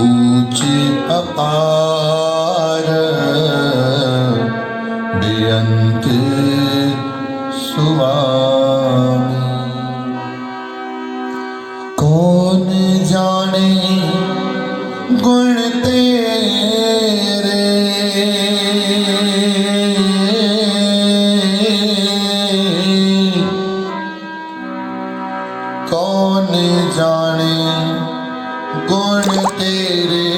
ऊंची अपार बेअंत स्वामी। कौन जाने गुण तेरे, कौन जाने गुण तेरे,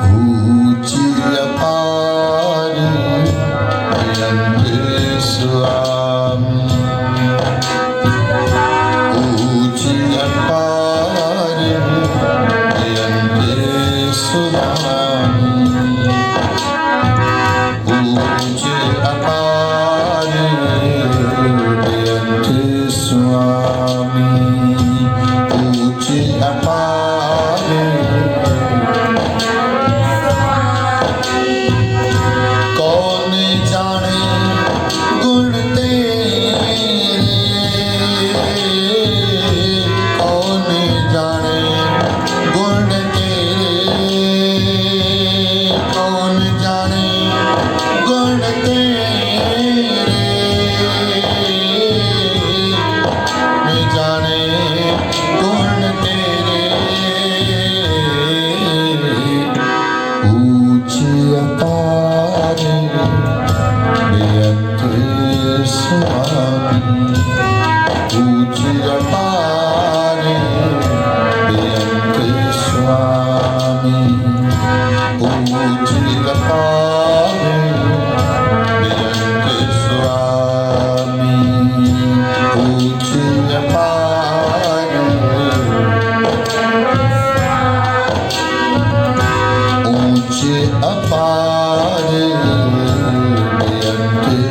ऊंची अपार बेअंत स्वामी। ऊंची अपार बेअंत स्वामी। ऊंची अपार बेअंत स्वामी। ऊंची अपार कौन जाने गुण तेरे, कौन जाने गुण तेरे, कौन जाने गुण तेरे, मैं जाने गुण तेरे। ऊंची अपार बेअंत स्वामी। ऊंची अपार बेअंत स्वामी। ऊंची अपार बेअंत स्वामी। ऊंची अपार ऊंचे अपार बेअंत स्वामी।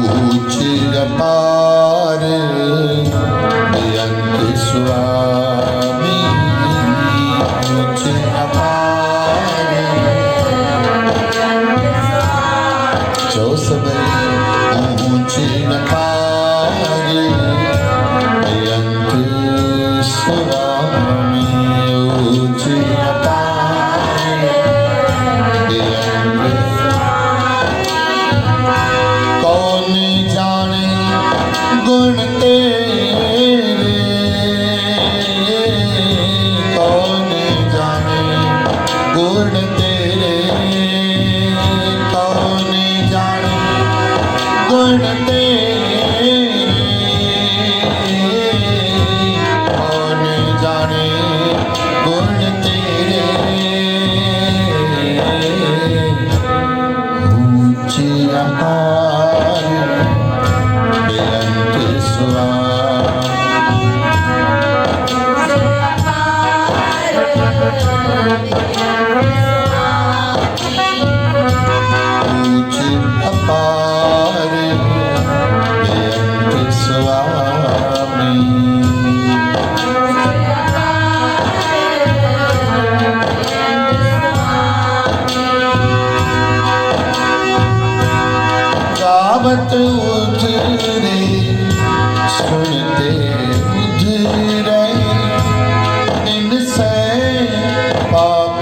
ऊंचे अपार बेअंत स्वामी। ऊंचे अपार चौसबरी। ऊंचे अपार बेअंत स्वामी। ऊंचे अपार बेअंत कौन जाने गुण तेरे, कौन जाने गुण तेरे, कौन जाने गुण तेरे, कौन जाने गुण तेरे। ऊंची अपार बेअंत स्वामी। ऊंची अपार बेअंत स्वामी। गावत उधरे सुनते उधरे, इनसे पाप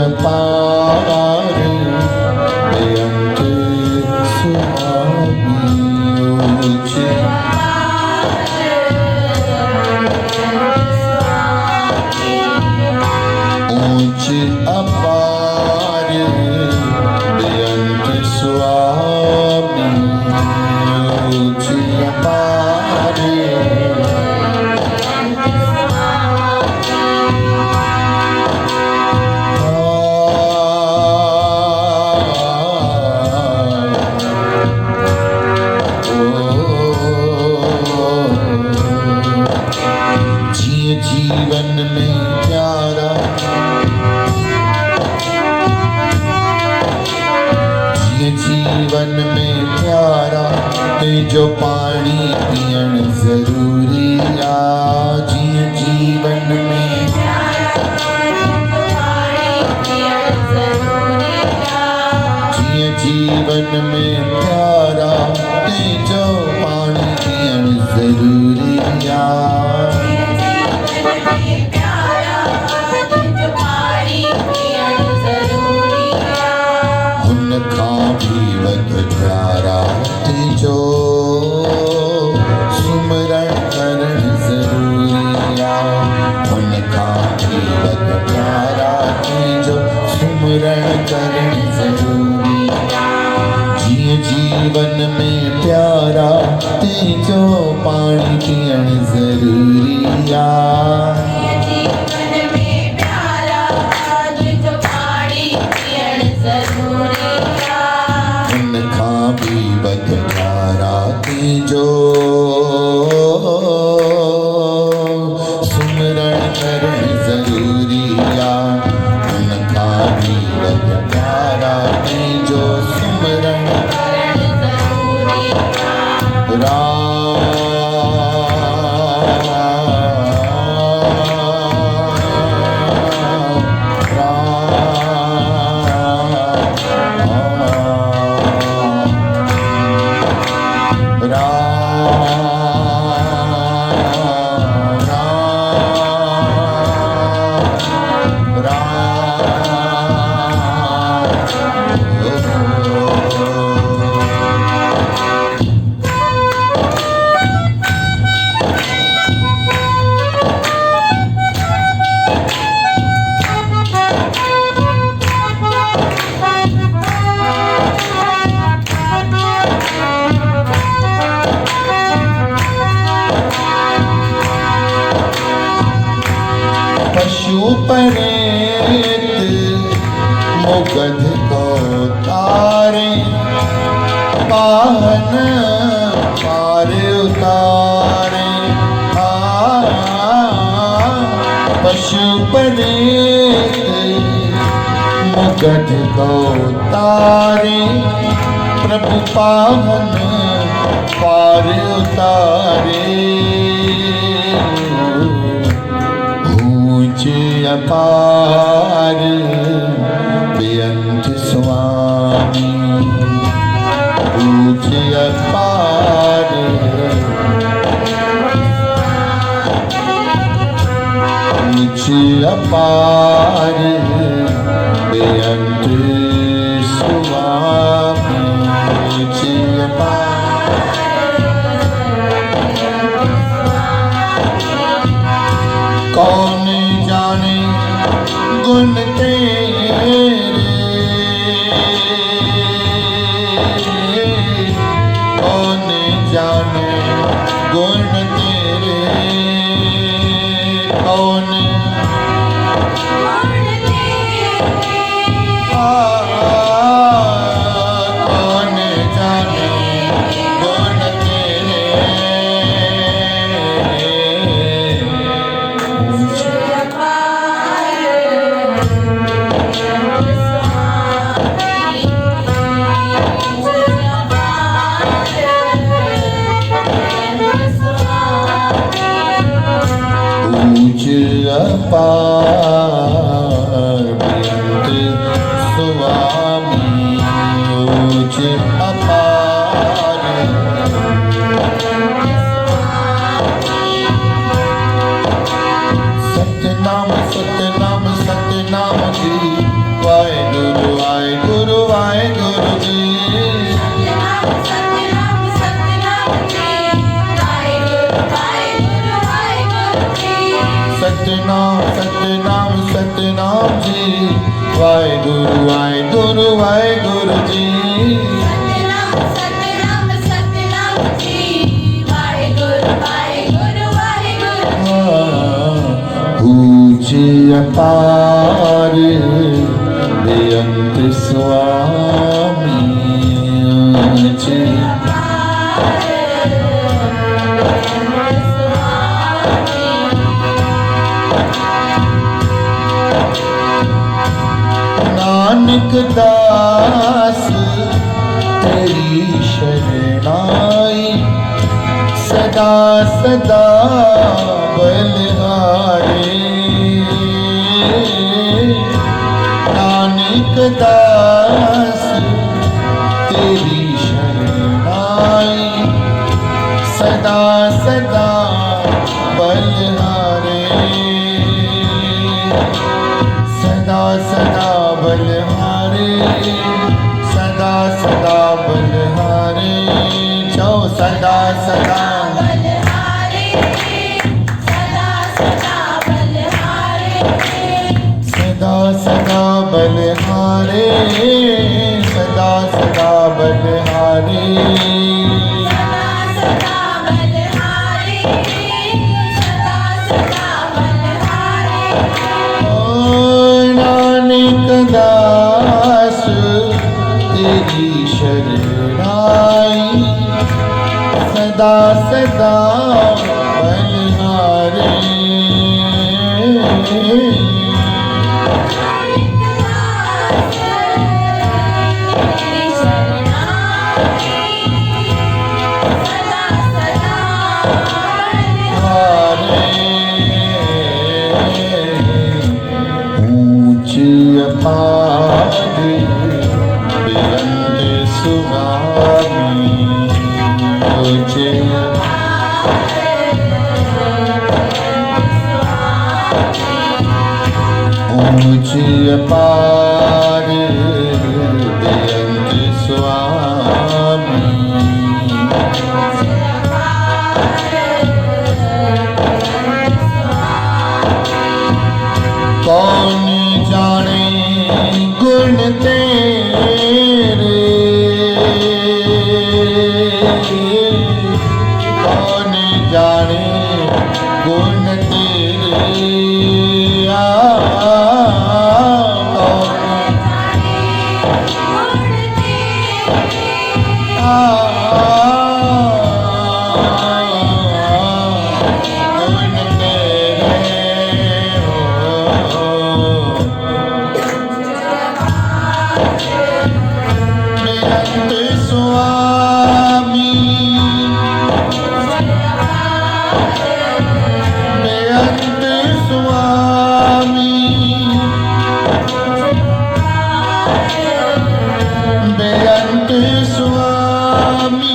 अपार बेअंत स्वामी ऊंच अपार बेअंत स्वामी ऊंच अपार जीवन में प्यारा जीवन में प्यारा ते जो पानी पियण जरूरी आ जीवन में जीवन में प्यारा ते जो पानी पियण जरूरी आ प्यारा जो सुमरण करण जरूरी आ उनका भी वध प्यारा जो सुमरण करण जरूरी जीवन में प्यारा ते जो पानी पियण जरूरी आ जो सुमरण करण जरूरी आ उनका भी वध प्यारा जो सुमरण परेत मुगध को तारे पाहन पार उतारे पशु परेत मुगध को तारे प्रभु पाहन पार उतारे अपार बेअंत स्वामी ऊंच अपार ऊंच अपार बेअंत स्वामी ऊंच अपार कौन जाने गुण तेरे कौन जाने गुण तेरे कौन कौन जाने गुण तेरे अपार बेअंत स्वामी ऊंच अपार सतनाम सतनाम सतनाम जी सतनाम सतनाम सतनाम जी वाहेगुरु वाहेगुरु वाहेगुरु जी सतनाम सतनाम जी वाहेगुरु वाहेगुरु वाहेगुरु ऊंच अपार बेअंत स्वामी ऊंच नानक दास तेरी शरणाई सदा सदा बलिहारे नानक दास तेरी शरणाई सदा सदा बलिहारे सदा सदा बलिहारे सदा सदा बलिहारे चौ सदा सदा बलहारे सदा सदा बलहारे सदा सदा बलिहारे सदा सदा बलिहारे सदा बलहारे सदा सदा बलहारे नानक दास तेरी शरणाई सदा सदा बलिहारे ऊंच अपार बेअंत सुहानी ऊंच ऊंच अपार बेअंत स्वामी कौन जाने गुण तेरे कौन जाने गुण तेरे गुण तेरे बेअंत स्वामी बेअंत स्वामी बेअंत स्वामी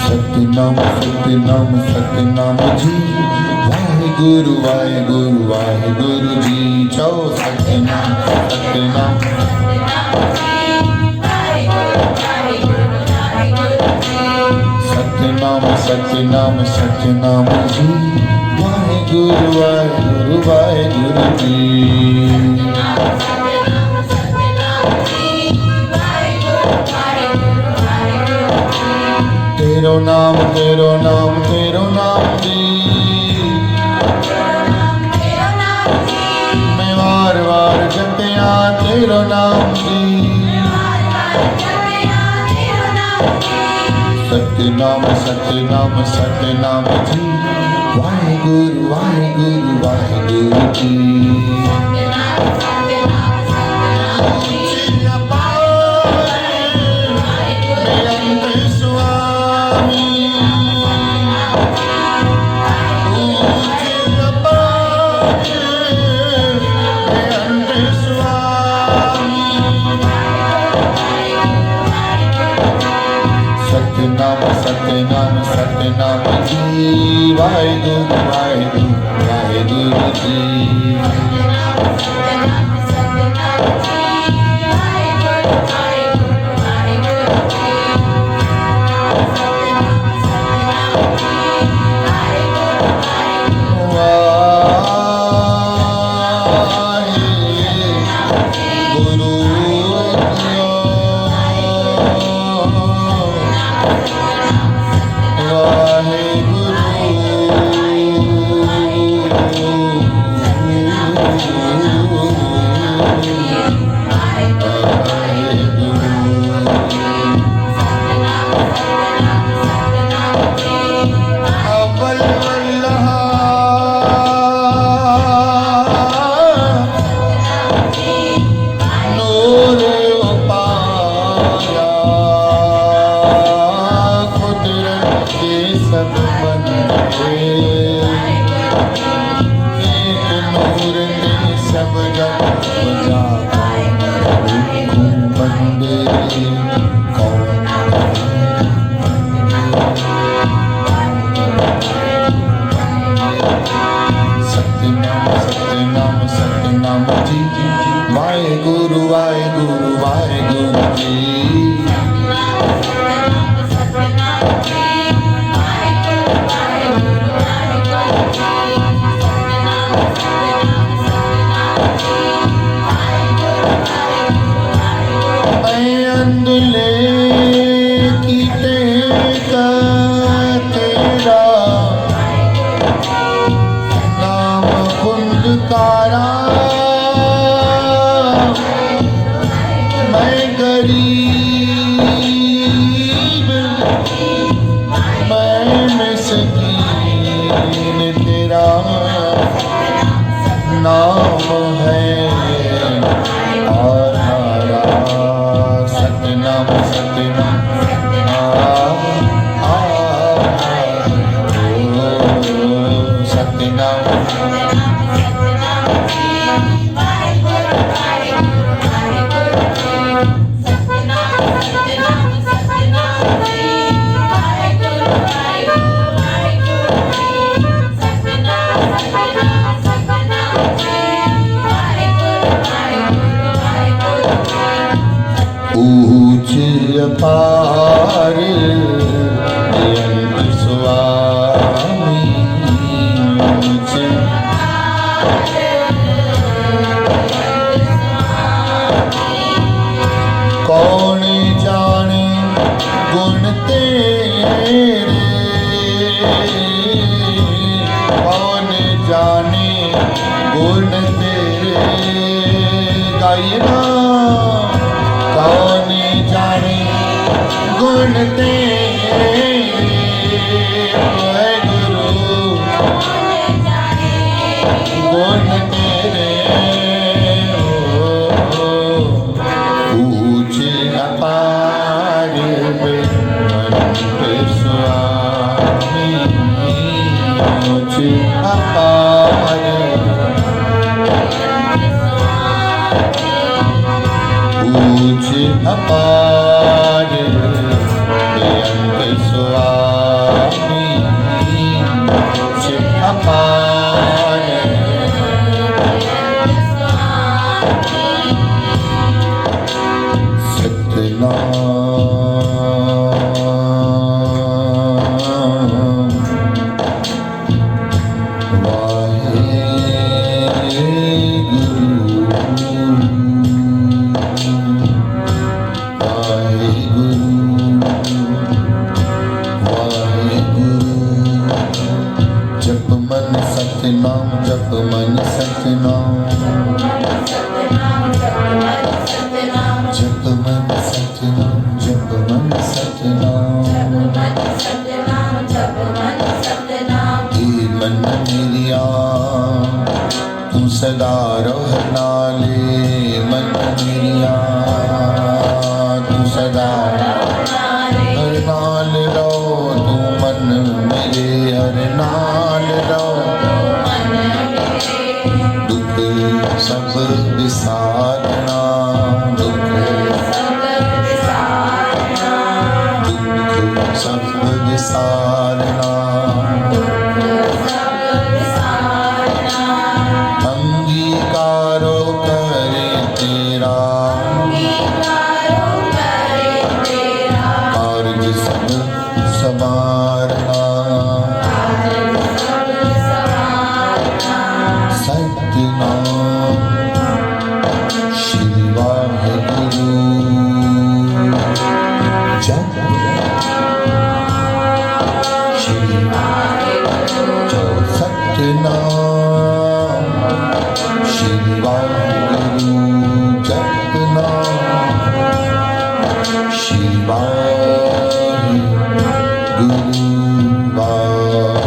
सतनाम सतनाम सतनाम जी वाहे वाहेगुरु वाहेगुरु वाहेगुरु जी चौ सतनाम सतनाम सतनाम सतनाम सतनाम जी वाहेगुरु वाहेगुरु वाहेगुरु जी तेरो नाम तेरो नाम तेरो नाम जी मैं वार वार जपिया तेरो नाम जी सतनाम सतनाम सतनाम जी वाहेगुरु वाहेगुरु वाहेगुरु जी सतनाम सतनाम सतनाम जी वाहेगुरु वाहेगुरु वाहेगुरु जी वाहेगुरु वाहेगुरु वाहेगुरु जी अंदुले की तेरा नाम कुंदकारा मैं गरीब मैं मिस्कीन तेरा नाम है आधारा सतनाम सतनाम सतनाम ऊंच अपार बेअंत स्वामी ऊंच कौन जाने गुण तेरे कौन जाने गुण तेरे गायना कौन जाने गुण तेरे गुरु गुण तेरे ऊंच अपार बेअंत स्वामी ऊंच अपार ऊंच अपार बेअंत स्वामी ऊंच अपार जप मन सतनाम जप मन सतनाम जप मन सतनाम जप मन सतनाम हे मन मेरिया तू सदा रह नाले मन मेरिया तू सदा हर नाल रहो तू मन मेरे हर नाल रहो दुख सब विसारना दुख सब विसारना अंगीकारो करे तेरा कार्य सब संवारना सत्यनाम श्री वाहेगुरु जप श्री सत्यनाम श्री वाहेगुरु जपना श्री वाहेगुरु वाहेगुरु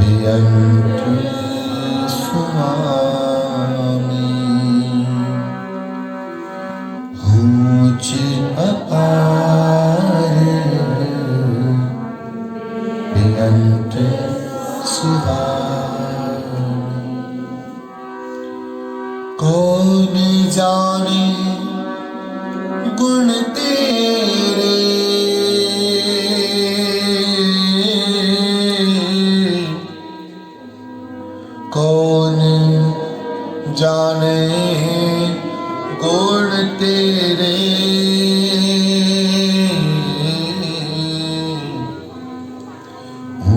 बेअंत स्वामी ऊंच अपार बेअंत सुहानी कौन जाने गुण तेरे कौन जाने गुण तेरे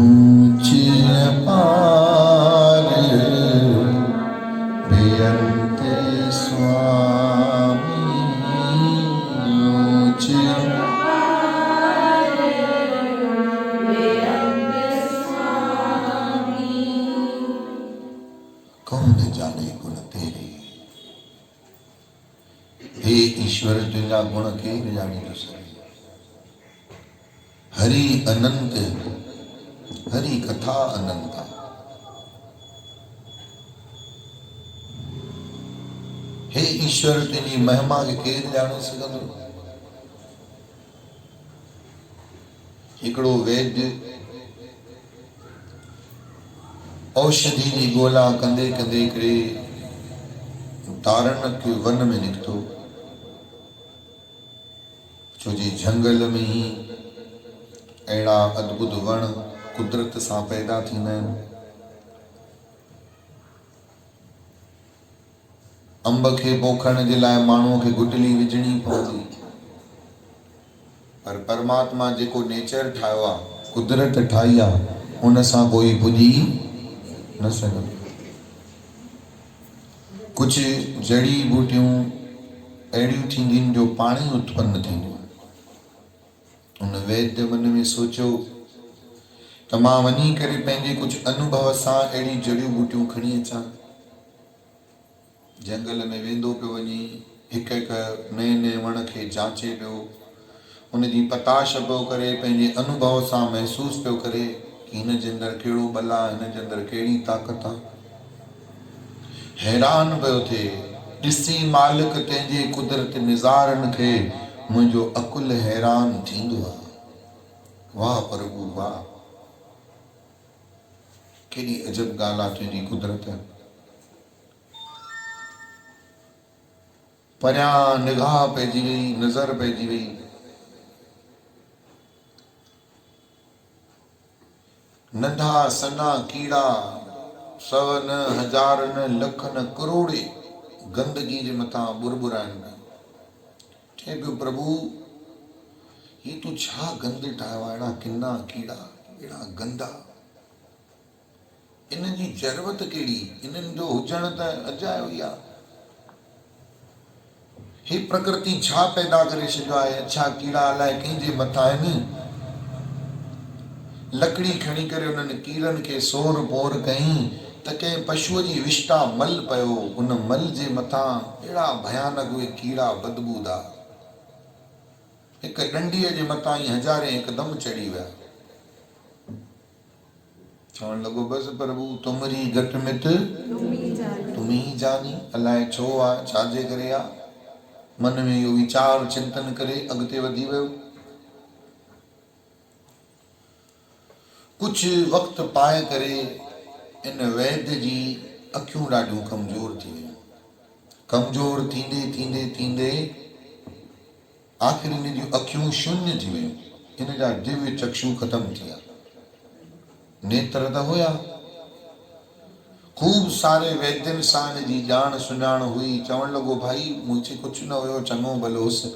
ऊंच अपार बेअंत स्वामी ऊंच कौन जाने गुण तेरे हे ईश्वर तुंहिंजा गुण केरु ॼाणी थो सघे हरि अनंत हरि कथा अनंत हे ईश्वर तुंहिंजी महिमा खे केरु ॼाणे सघंदो हिकिड़ो वैद्य औषधि जी ॻोल्हा कंदे कंदे हिकिड़े तारणक वन में निकितो छो जे झंगल में ही अहिड़ा अद्भुत वण कुदरत सां पैदा थींदा आहिनि अंब खे पोखण जे लाइ माण्हूअ खे गुटली विझणी पवंदी पर परमात्मा जेको नेचर ठाहियो आहे कुदरत ठाही आहे उन सां कोई पुॼी न सघंदो कुछ जड़ी बूटियूं अहिड़ियूं थींदियूं जो पाणी उत्पन्न थींदियूं उन वैद्य मन में सोचियो त मां वञी करे पंहिंजे कुछ अनुभव सां अहिड़ी जड़ियूं बूटियूं खणी अचां जंगल में वेंदो पियो वञी हिकु हिकु नए नए वण खे जांचे पियो उनजी पताश पियो करे पंहिंजे अनुभव सां महसूस पियो करे कि हिन जे अंदरि कहिड़ो बल आहे हिन जे अंदरि कहिड़ी ताक़त आहे हैरान पियो थिए ॾिसी मालिक तंहिंजे कुदरत निज़ारनि खे मुंहिंजो अकुल हैरान थींदो आहे वाह प्रभु वाह केॾी अजब ॻाल्हि आहे तुंहिंजी कुदरत परियां निगाह पइजी वई नज़र पइजी वई नंढा सन्हा कीड़ा सौ न हजार न लख न करोड़े गंदगी जे मथां बुरबुराइनि चए पियो प्रभु ही तूं छा गंद ठाहियो आहे अहिड़ा किना कीड़ा अहिड़ा गंदा इन जी ज़रूरत कहिड़ी इन्हनि जो हुजण त अजायो ई आहे ही प्रकृति छा पैदा करे छॾियो आहे अच्छा कीड़ा अलाए कंहिंजे मथां आहिनि लकड़ी खणी करे उन्हनि कीड़नि खे सोर पोर कई त कंहिं पशुअ जी विष्टा मल पियो उन मल जे मथां अहिड़ा भयानक उहे कीड़ा बदबूदार हिकु डंडीअ जे मथां ई हज़ारे हिकदमि चढ़ी विया चवणु लॻो बसि प्रभु तुमरी घटि मिट तुम ही जानी अलाए छो आहे छाजे करे आहे मन में इहो वीचार चिंतन करे अॻिते वधी वियो कुछ वक़्त पाए करे इन वैद्य जी अखियूं ॾाढियूं कमज़ोर थी वियूं कमज़ोर थींदे थींदे थींदे आख़िर इन जूं अखियूं शून्य थी वियूं इन जा दिव्य चक्षु ख़तम थी विया नेत्र त हुया खूब सारे वैद्यनि सां इन जी ॼाण सुञाण हुई चवणु लॻो भाई मुंहिंजे कुझु न हुयो चङो भलो हुउसि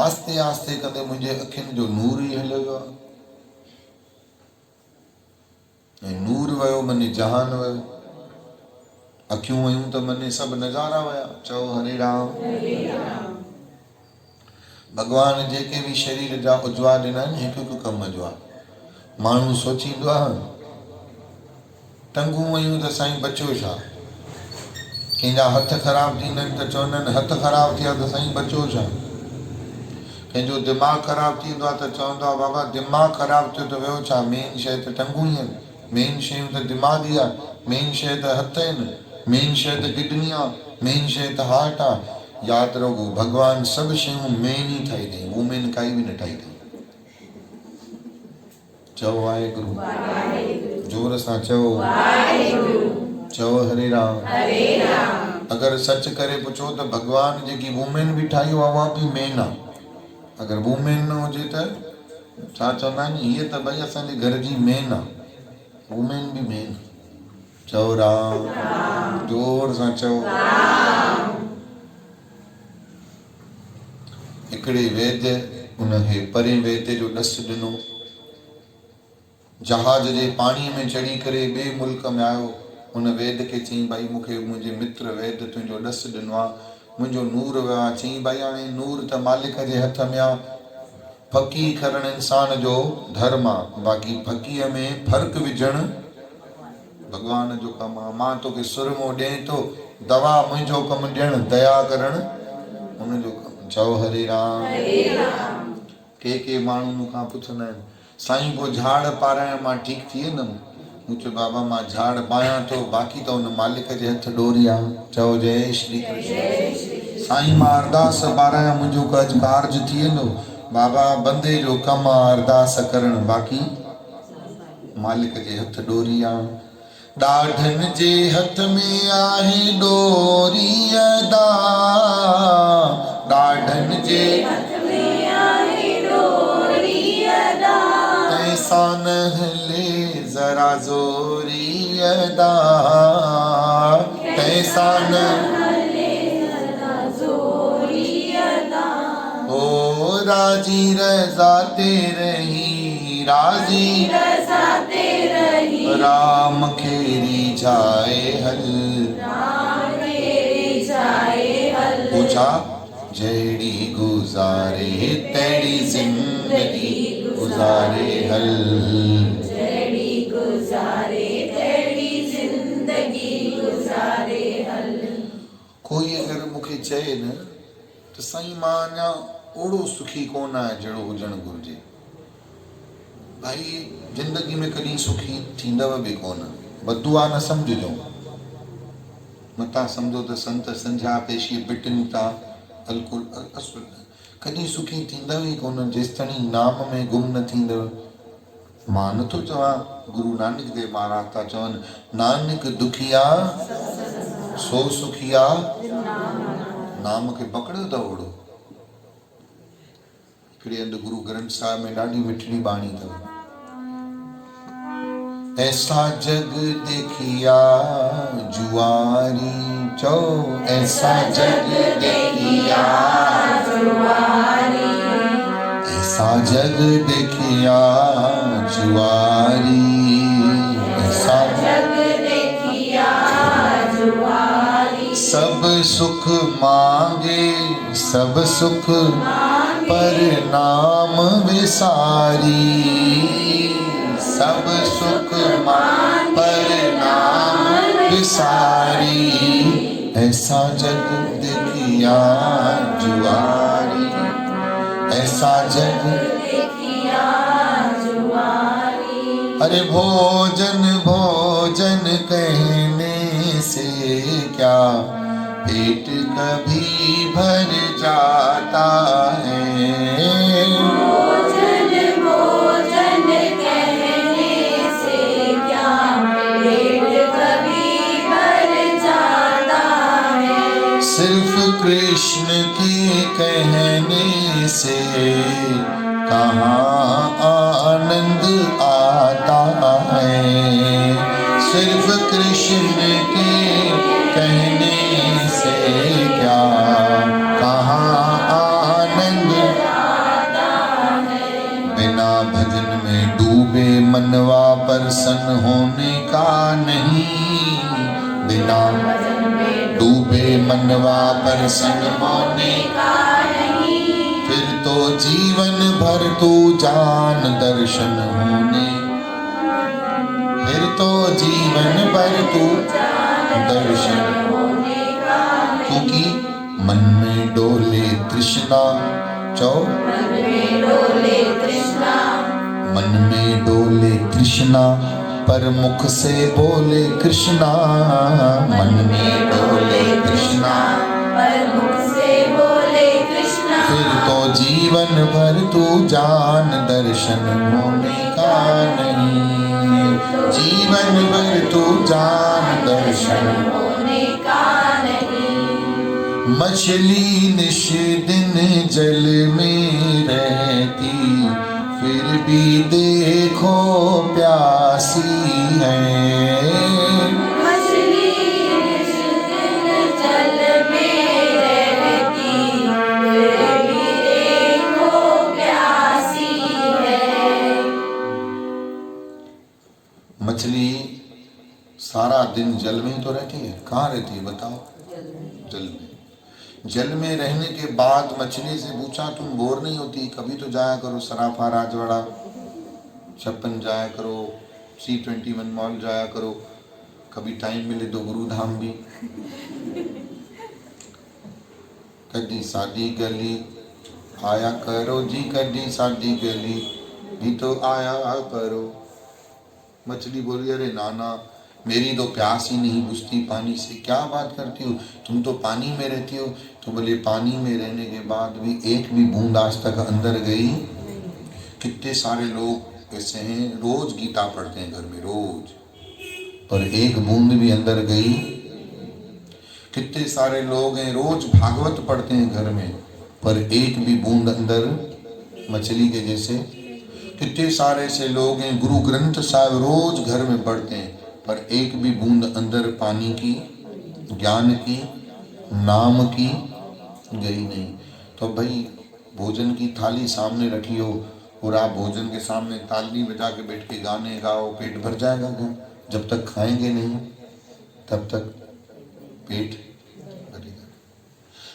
आस्ते आस्ते कंदे मुंहिंजे अखियुनि जो नूर ई हलियो वियो आहे ऐं नूर वियो मने जहान वियो अखियूं वयूं त मने सभु नज़ारा विया चओ हरे राम भगवान जेके भी शरीर जा उजवा ॾिना आहिनि हिकु हिकु कम जो आहे माण्हू सोचींदो आहे टंगूं वयूं त साईं बचो छा कंहिंजा हथ ख़राब थींदा आहिनि त चवंदा आहिनि हथ ख़राब थिया त साईं बचो छा कंहिंजो दिमाग़ ख़राब थींदो आहे त चवंदो आहे बाबा दिमाग़ ख़राब थियो त वियो छा मेन शइ त टंगूं ई आहिनि मेन शयूं त दिमाग़ी आहे, मेन शइ त हथ आहिनि, मेन शइ त किडनी आहे, मेन शइ त हार्ट आहे। यादि रखो भगवान सभु शयूं मेन ही ठाही अथई, वूमेन काई बि न ठाही अथई। चओ वाहेगुरु, जोर सां चओ चओ हरे राम। अगर सच करे पुछो त भगवान जेकी वूमेन बि ठाही आहे उहा बि मेन आहे। अगर वूमेन न हुजे त छा चवंदा आहिनि, हीअ त भई असांजे घर जी मेन आहे, वूमेन बि मेन। चओ राम, जोर सां चओ। हिकिड़े वैद्य उनखे परे वैद्य जो ॾसु ॾिनो, जहाज जे पाणीअ में चढ़ी करे ॿिए मुल्क में आयो। उन वैद्य खे चई भाई मूंखे मुंहिंजे मित्र वैद्य तुंहिंजो ॾसु ॾिनो आहे, मुंहिंजो नूर वियो आहे। चई भाई हाणे नूर त मालिक जे हथ में आहे, फकी करणु इंसान जो धर्म आहे, बाक़ी फकीअ में फ़र्क़ु विझणु भगवान जो कमु आहे। मां तोखे सुरमो ॾियां थो, दवा मुंहिंजो कमु ॾियणु, दया करणु उनजो कमु। चओ हरे राम। के माण्हू मूंखां पुछंदा आहिनि, साईं को झाड़ पारायण मां ठीकु थी वेंदुमि? मूं चयो बाबा मां झाड़ पायां थो, बाक़ी त उन मालिक जे हथ डोरी आहे। चओ जय श्री कृष्ण। साईं मां अरदास पारायां, मुंहिंजो कज कारज थी वेंदो? बाबा बंदे जो कमु आहे अरदास करणु, बाक़ी मालिक जे हथ डोरी आहे। ॾाढनि जे हथ में आहे डोरी अदा, ॾाढनि जे हथ में आहे डोरी अदा, ऐसा न हले जरा जोरी अदा, ऐसा न हले जरा जोरी अदा। ओ राजी रजा तेरे ही, राजी रजा तेरे ही, राम खेरी जाए हल, राम खेरी जाए हल। पूछा जड़ी गुजारे तेरी जिंदगी गुजारे हल, जड़ी गुजारे तेरी जिंदगी गुजारे हल। कोई अगर मूंखे चए न त साईं मां अञा ओड़ो सुखी कोन आहियां जहिड़ो हुजणु घुरिजे, भाई जिंदगी में कॾहिं सुखी थींदव बि कोन, बदुआ न सम्झजो। मता सम्झो त संत संझा पेशी बिटिन था बिल्कुल असुल, कॾहिं सुखी थींदव ई कोन जेसिताईं नाम में गुम न थींदव। मां नथो चवां, गुरु नानक देव महाराज था चवनि, नानक दुखिया सो सुखिया, नाम खे पकड़ियो अथव ओड़ो। हिकिड़े हंधि गुरु ग्रंथ साहिब में ॾाढी मिठड़ी बाणी अथव, ऐसा जग देखिया जुआरी। चो ऐसा जग देखिया जुआरी, ऐसा जग देखिया जुआरी, ऐसा जग देखिया जुआरी। सब सुख मांगे सब सुख पर नाम विसारी, सब सुख मान पर नाम विसारी, ऐसा जग देखिया जुआरी, ऐसा जग देखिया जुआरी। अरे भोजन भोजन कहने से क्या पेट कभी भर जाता है, भोजन भोजन कहने से क्या पेट कभी भर जाता है। सिर्फ कृष्ण के कहने से कहाँ आनंद आता है, सिर्फ कृष्ण के कहने से क्या कहाँ आनंद आता है। बिना भजन में डूबे मनवा प्रसन्न होने का नहीं, बिना भजन में डूबे मनवा प्रसन्न होने का नहीं, फिर तो जीवन भर तू जान दर्शन होने, फिर तो जीवन भर तू दर्शन होने का। क्योंकि मन में डोले तृष्णा, चो मन में डोले तृष्णा, मन में डोले तृष्णा, पर मुख से बोले कृष्णा, मन में डोले कृष्णा, पर मुख से बोले कृष्णा। फिर तो जीवन भर तू जान दर्शन होने का नहीं, जीवन भर तू जान दर्शन होने का नहीं। मछली निश दिन जल में रहती, फिर भी देखो प्यासी है। मछली जिस दिन जल में रहती, फिर भी देखो प्यासी है। मछली सारा दिन जल में ही तो रहती है, कहाँ रहती है बताओ? जल में। जल में रहने के बाद मछली से पूछा तुम बोर नहीं होती? कभी तो जाया करो सराफा, राजवाड़ा, छप्पन जाया करो, C21 मॉल जाया करो, कभी टाइम मिले तो गुरुधाम भी। कभी सादी गली आया करो जी, कभी सादी गली भी तो आया करो। मछली बोली अरे नाना, मेरी तो प्यास ही नहीं बुझती पानी से। क्या बात करती हो, तुम तो पानी में रहती हो। तो बोले पानी में रहने के बाद भी एक भी बूंद आज तक अंदर गई? कितने सारे लोग ऐसे हैं रोज गीता पढ़ते हैं घर में रोज, पर एक बूंद भी अंदर गई? कितने सारे लोग हैं रोज भागवत पढ़ते हैं घर में, पर एक भी बूंद अंदर? मछली के जैसे कितने सारे से लोग हैं गुरु ग्रंथ साहिब रोज घर में पढ़ते हैं, पर एक भी बूंद अंदर पानी की, ज्ञान की, नाम की गई नहीं। तो भाई भोजन की थाली सामने रखी हो और आप भोजन के सामने ताली बजा के बैठ के गाने गाओ, पेट भर जाएगा क्या? जब तक खाएंगे नहीं तब तक पेट भरेगा।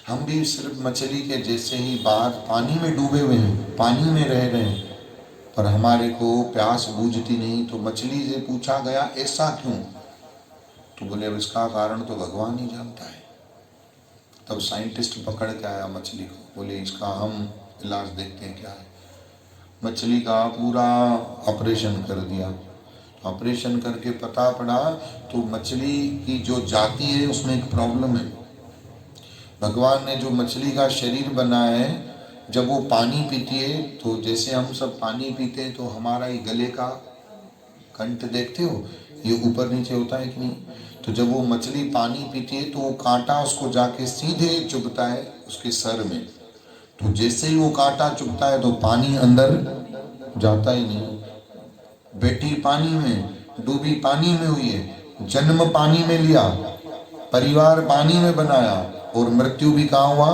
हम भी सिर्फ मछली के जैसे ही बाहर पानी में डूबे हुए हैं, पानी में रह रहे हैं, पर हमारे को प्यास बूझती नहीं। तो मछली से पूछा गया ऐसा क्यों? तो बोले अब इसका कारण तो भगवान ही जानता है। तब साइंटिस्ट पकड़ के आया मछली को, बोले इसका हम इलाज देखते हैं क्या है। मछली का पूरा ऑपरेशन कर दिया। ऑपरेशन करके पता पड़ा तो मछली की जो जाति है उसमें एक प्रॉब्लम है। भगवान ने जो मछली का शरीर बनाया है, जब वो पानी पीती है तो जैसे हम सब पानी पीते हैं तो हमारा ये गले का कंठ देखते हो, ये ऊपर नीचे होता है कि नहीं? तो जब वो मछली पानी पीती है तो वो कांटा उसको जाके सीधे चुभता है उसके सर में। तो जैसे ही वो कांटा चुभता है तो पानी अंदर जाता ही नहीं। बेटी पानी में डूबी, पानी में हुई है, जन्म पानी में लिया, परिवार पानी में बनाया और मृत्यु भी कहाँ हुआ?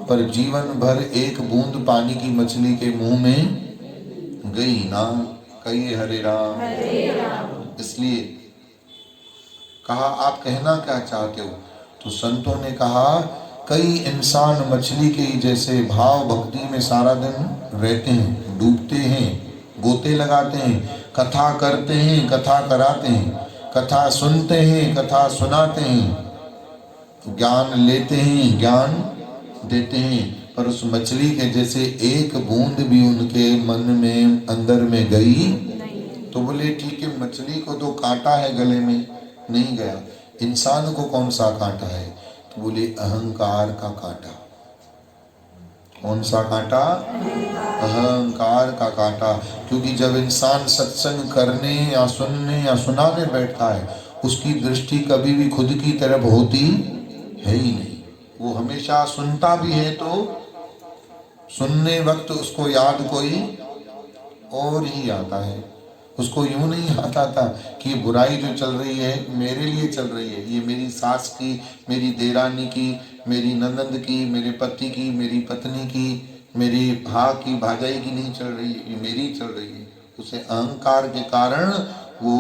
पर जीवन भर एक बूंद पानी की मछली के मुंह में गई ना। कहिए हरे राम। इसलिए कहा आप कहना क्या चाहते हो? तो संतों ने कहा कई इंसान मछली के ही जैसे भाव भक्ति में सारा दिन रहते हैं, डूबते हैं, गोते लगाते हैं, कथा करते हैं, कथा कराते हैं, कथा सुनते हैं, कथा सुनाते हैं, ज्ञान लेते हैं, ज्ञान देते हैं, पर उस मछली के जैसे एक बूंद भी उनके मन में अंदर में गई। तो बोले ठीक है, मछली को तो कांटा है गले में, नहीं गया। इंसान को कौन सा कांटा है? तो बोले अहंकार का कांटा। कौन सा कांटा? अहंकार का कांटा। क्योंकि जब इंसान सत्संग करने या सुनने या सुनाने बैठता है, उसकी दृष्टि कभी भी खुद की तरफ होती है ही नहीं। वो हमेशा सुनता भी है तो सुनने वक्त उसको याद कोई और ही आता है। उसको यूं नहीं आता था कि ये बुराई जो चल रही है मेरे लिए चल रही है, ये मेरी सास की, मेरी देरानी की, मेरी ननद की, मेरे पति की, मेरी पत्नी की, मेरी भा की, भाजाई की नहीं चल रही है, ये मेरी चल रही है। उसे अहंकार के कारण वो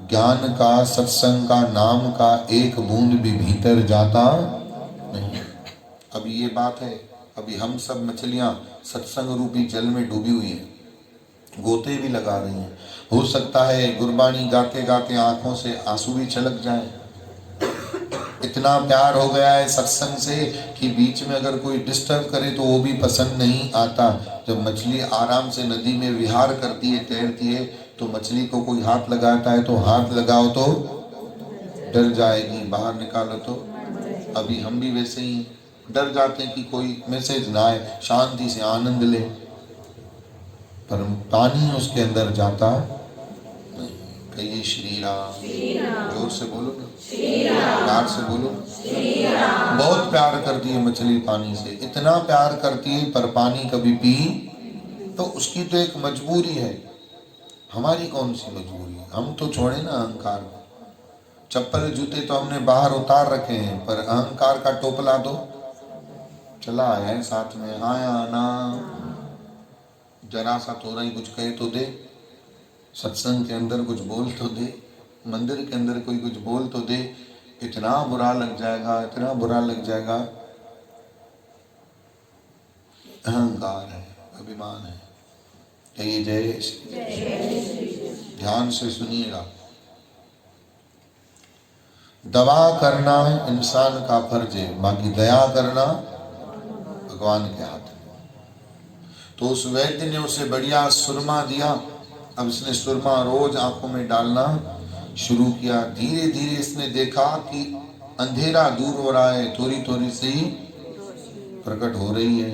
ज्ञान का, सत्संग का, नाम का एक बूंद भी भीतर जाता नहीं। अभी ये बात है, अभी हम सब मछलियां सत्संग रूपी जल में डूबी हुई हैं, गोते भी लगा रही हैं। हो सकता है गुरबानी गाते गाते आंखों से आंसू भी छलक जाए। इतना प्यार हो गया है सत्संग से कि बीच में अगर कोई डिस्टर्ब करे तो वो भी पसंद नहीं आता। जब मछली आराम से नदी में विहार करती है, तैरती है, तो मछली को कोई हाथ लगाता है तो हाथ लगाओ तो डर जाएगी, बाहर निकालो तो। अभी हम भी वैसे ही डर जाते हैं कि कोई मैसेज ना आए, शांति से आनंद ले, पर पानी उसके अंदर जाता नहीं। कहिए श्री राम। जोर से बोलो ना, प्यार से बोलो। बहुत प्यार करती है मछली पानी से, इतना प्यार करती है, पर पानी कभी पी तो उसकी तो एक मजबूरी है। हमारी कौन सी मजबूरी है? हम तो छोड़े ना अहंकार को। चप्पल जूते तो हमने बाहर उतार रखे हैं, पर अहंकार का टोपला तो चला आया है साथ में। आया ना, जरा सा थोड़ा ही कुछ कहे तो दे, सत्संग के अंदर कुछ बोल तो दे, मंदिर के अंदर कोई कुछ बोल तो दे, इतना बुरा लग जाएगा, इतना बुरा लग जाएगा। अहंकार है, अभिमान है। कहिए जय श्री। ध्यान से सुनिएगा। दवा करना इंसान का फर्ज है, बाकी दया करना भगवान के हाथ में। तो उस वैद्य ने उसे बढ़िया सुरमा दिया। अब इसने सुरमा रोज आंखों में डालना शुरू किया। धीरे धीरे इसने देखा कि अंधेरा दूर हो रहा है, थोड़ी थोड़ी सी प्रकट हो रही है।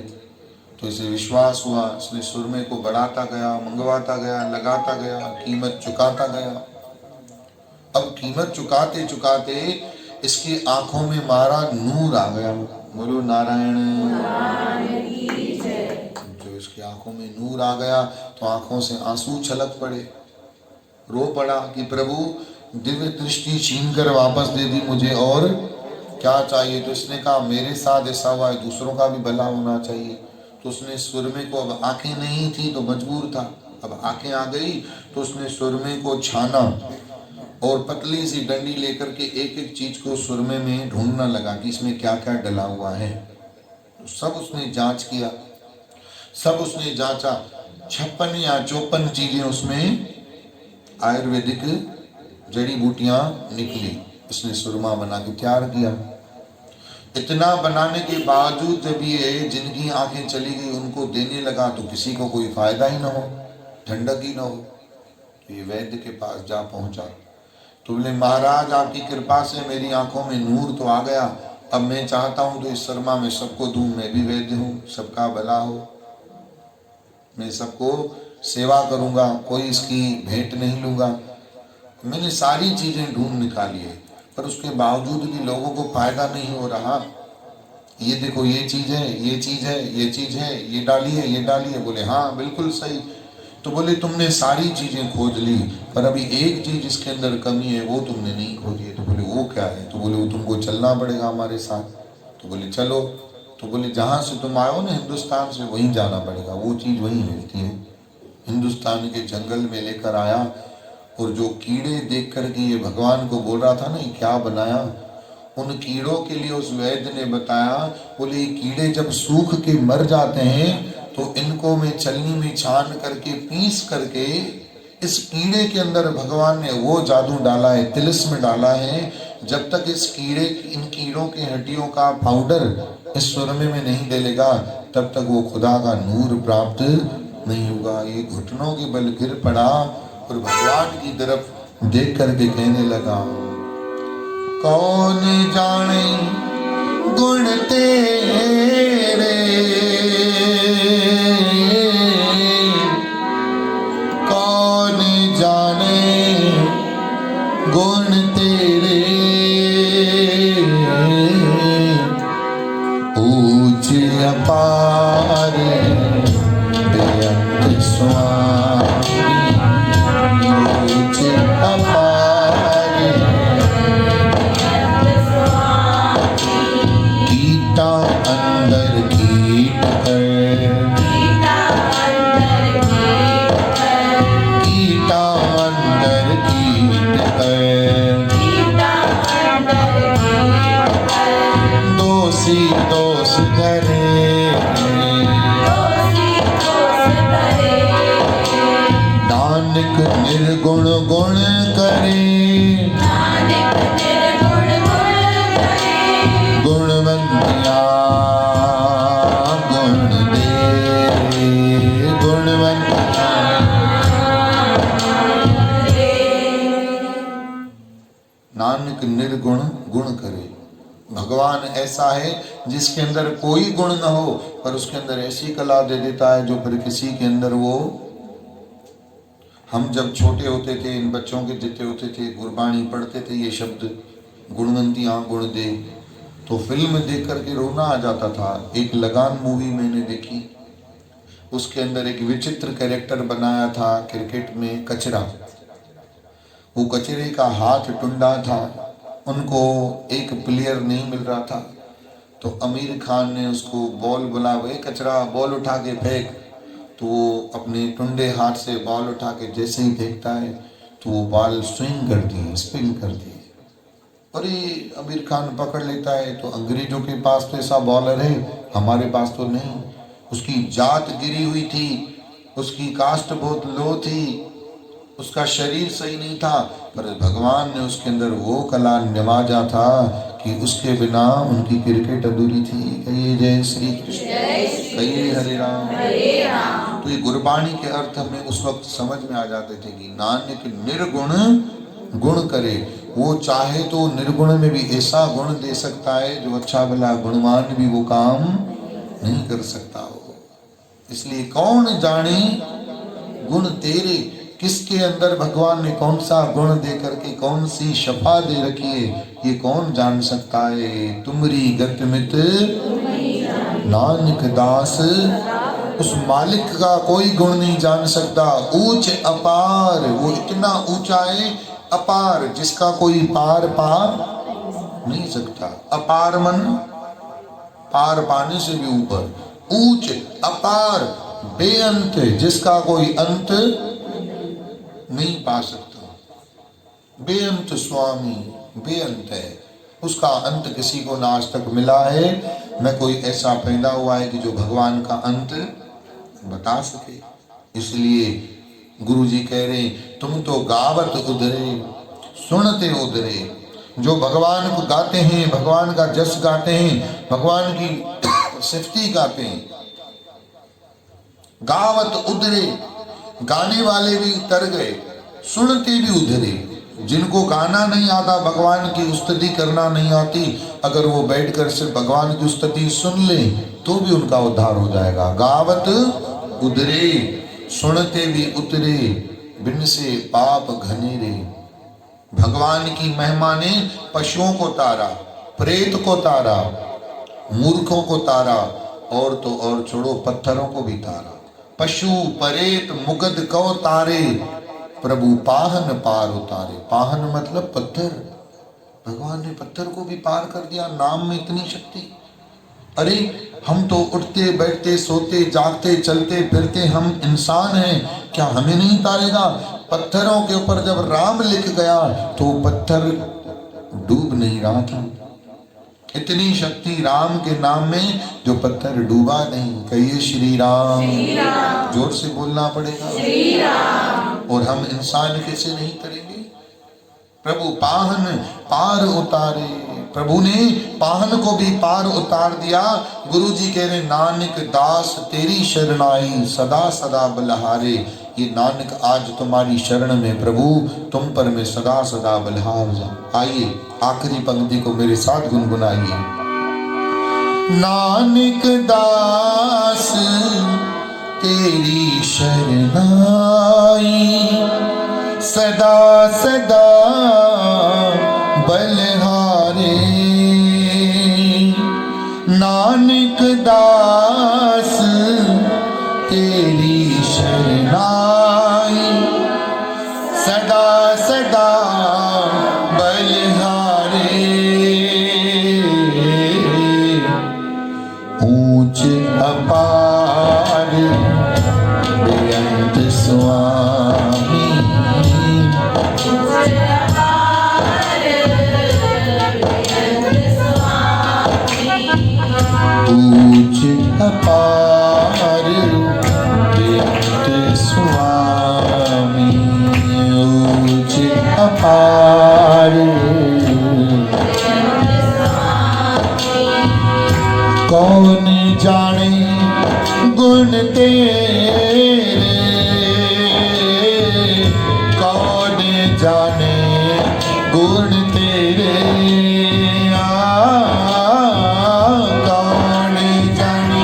तो इसे विश्वास हुआ, इसने सुरमे को बढ़ाता गया, मंगवाता गया, लगाता गया, कीमत चुकाता गया। अब कीमत चुकाते चुकाते इसकी आंखों में मारा नूर आ गया। बोलो नारायण। जो इसकी आंखों में नूर आ गया तो आंखों से आंसू छलक पड़े, रो पड़ा कि प्रभु दिव्य दृष्टि छीन कर वापस दे दी मुझे, और क्या चाहिए? तो इसने कहा मेरे साथ ऐसा हुआ है, दूसरों का भी भला होना चाहिए। तो उसने सुरमे को, अब आंखें नहीं थी तो मजबूर था, अब आंखें आ गई तो उसने सुरमे को छाना और पतली सी डंडी लेकर के एक एक चीज को सुरमे में ढूंढना लगा कि इसमें क्या क्या डला हुआ है। तो सब उसने जांच किया, सब उसने जांचा। 56 या 54 चीजें उसमें आयुर्वेदिक जड़ी बूटियां निकली। उसने सुरमा बना के तैयार किया। इतना बनाने के बावजूद जब ये जिनकी आंखें चली गई उनको देने लगा तो किसी को कोई फायदा ही ना हो, ठंडक ही ना हो। तो ये वैद्य के पास जा पहुंचा तो बोले महाराज आपकी कृपा से मेरी आंखों में नूर तो आ गया, अब मैं चाहता हूं तो इस शर्मा में सबको दूं, मैं भी वैद्य हूं, सबका भला हो, मैं सबको सेवा करूंगा, कोई इसकी भेंट नहीं लूंगा। मैंने सारी चीजें ढूंढ निकाली है, पर उसके बावजूद भी लोगों को फायदा नहीं हो रहा। ये देखो ये चीज है, ये चीज है, ये चीज है, ये डालिए, ये डालिए। बोले हाँ बिल्कुल सही। तो बोले तुमने सारी चीजें खोज ली, पर अभी एक चीज इसके अंदर कमी है, वो तुमने नहीं खोजी है। तो बोले वो क्या है? तो बोले वो तुमको चलना पड़ेगा हमारे साथ। तो बोले चलो। तो बोले जहाँ से तुम आए हो ना हिंदुस्तान से, वहीं जाना पड़ेगा, वो चीज वहीं मिलती है। हिंदुस्तान के जंगल में लेकर आया और जो कीड़े देख कर के ये भगवान को बोल रहा था ना ये क्या बनाया, उन कीड़ों के लिए उस वैद्य ने बताया। बोले ये कीड़े जब सूख के मर जाते हैं तो इनको मैं छलनी में छान करके पीस करके इस कीड़े के अंदर भगवान ने वो जादू डाला है, तिलिस्म डाला है। जब तक इस इन कीड़ों के हड्डियों का पाउडर इस सुरमे में नहीं डलेगा तब तक वो खुदा का नूर प्राप्त नहीं होगा। ये घुटनों के बल गिर पड़ा और भगवान की तरफ देख करके कहने लगा, कौन जाने गुण तेरे, कौन जाने गुण तेरे, ऊंच अपार बेअंत स्वामी, ऊंच अपार कीटा अंदर कीट कर, कीटा अंदर कीट कर, दोषी दोष धरे, नानक निर्गुण गुण करे, गुणवंतिया गुण दे, गुणवंतिया नानक निर्गुण गुण करे। भगवान ऐसा है जिसके अंदर कोई गुण न हो, पर उसके अंदर ऐसी कला दे देता है जो फिर किसी के अंदर वो। हम जब छोटे होते थे, इन बच्चों के जितने होते थे, गुरबाणी पढ़ते थे ये शब्द, गुणवंतियाँ गुण दे, तो फिल्म देख करके रोना आ जाता था। एक लगान मूवी मैंने देखी, उसके अंदर एक विचित्र कैरेक्टर बनाया था क्रिकेट में, कचरा। वो कचरे का हाथ टुंडा था, उनको एक प्लेयर नहीं मिल रहा था, तो आमिर खान ने उसको बॉल बुलावे, कचरा बॉल उठा के फेंक, तो वो अपने टुंडे हाथ से बॉल उठा के जैसे ही फेंकता है तो वो बॉल स्विंग करती है, स्पिन करती है। और ये आमिर खान पकड़ लेता है। तो अंग्रेजों के पास तो ऐसा बॉलर है, हमारे पास तो नहीं। उसकी जात गिरी हुई थी, उसकी कास्ट बहुत लो थी, उसका शरीर सही नहीं था, पर भगवान ने उसके अंदर वो कला नवाजा था कि उसके बिना उनकी क्रिकेट अधूरी थी। कहिए जय श्री कृष्ण, कहिए हरे राम। तो ये गुरबाणी के अर्थ हमें उस वक्त समझ में आ जाते थे कि नानक निर्गुण गुण करे। वो चाहे तो निर्गुण में भी ऐसा गुण दे सकता है जो अच्छा भला गुणवान भी वो काम नहीं कर सकता हो। इसलिए कौन जाने गुण तेरे, किसके अंदर भगवान ने कौन सा गुण दे करके कौन सी शफा दे रखी है, ये कौन जान सकता है। तुमरी गत मित नानक दास, उस मालिक का कोई गुण नहीं जान सकता। ऊंच अपार, वो इतना ऊंचा है, अपार जिसका कोई पार पा नहीं सकता। अपार मन पार पाने से भी ऊपर, ऊंच अपार बेअंत, जिसका कोई अंत नहीं पा सकता। बेअंत स्वामी, बेअंत है, उसका अंत किसी को ना आज तक मिला है, न कोई ऐसा पैदा हुआ है कि जो भगवान का अंत बता सके। इसलिए गुरु जी कह रहे तुम तो गावत उधरे सुनते उधरे। जो भगवान को गाते हैं, भगवान का जस गाते हैं, भगवान की सिफती गाते हैं, गावत उधरे, गाने वाले भी तर गए, सुनते भी उधरे। जिनको गाना नहीं आता, भगवान की स्तुति करना नहीं आती, अगर वो बैठकर सिर्फ भगवान की स्तुति सुन ले तो भी उनका उद्धार हो जाएगा। गावत उधरे सुनते भी उतरे, बिन से पाप घनेरे। भगवान की महिमा ने पशुओं को तारा, प्रेत को तारा, मूर्खों को तारा, और तो और छोड़ो पत्थरों को भी तारा। पशु परेत मुगद को तारे, प्रभु पाहन पार उतारे। पाहन मतलब पत्थर, भगवान ने पत्थर को भी पार कर दिया, नाम में इतनी शक्ति। अरे हम तो उठते बैठते सोते जागते चलते फिरते हम इंसान हैं, क्या हमें नहीं तारेगा। पत्थरों के ऊपर जब राम लिख गया तो पत्थर डूब नहीं रहा था। इतनी शक्ति राम के नाम में जो पत्थर डूबा नहीं। कहिए श्री राम, जोर से बोलना पड़ेगा। श्री राम। और हम इंसान कैसे नहीं करेंगे। प्रभु पाहन पार उतारे, प्रभु ने पाहन को भी पार उतार दिया। गुरु जी कह रहे नानक दास तेरी शरणाई सदा सदा बलहारे। ये नानक आज तुम्हारी शरण में प्रभु, तुम पर मैं सदा सदा बलहार जाऊं। आइए आखिरी पंक्ति को मेरे साथ गुनगुनाइए। नानक दास तेरी शरणाई सदा सदा बलहारे। नानक दास तेरी शरणाई सदा सदा बलहारे। ऊंच अपार बेअंत स्वामी, ऊंच अपार बेअंत स्वामी, ऊंच अपार। कौन जाने गुण तेरे, कौन जाने गुण तेरे। रे कौन जाने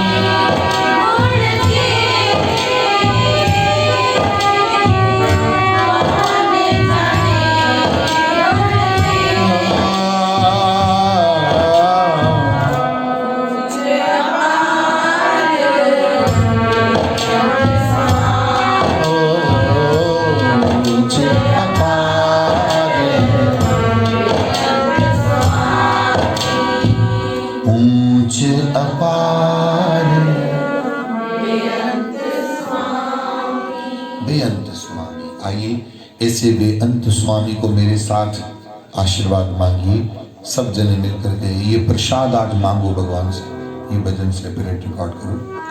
ऊंच अपार बेअंत स्वामी। आइए ऐसे बेअंत स्वामी को मेरे साथ आशीर्वाद मांगिए। सब जने मिलकर के ये प्रसाद आज मांगो भगवान से। ये भजन सेपरेट रिकॉर्ड करो।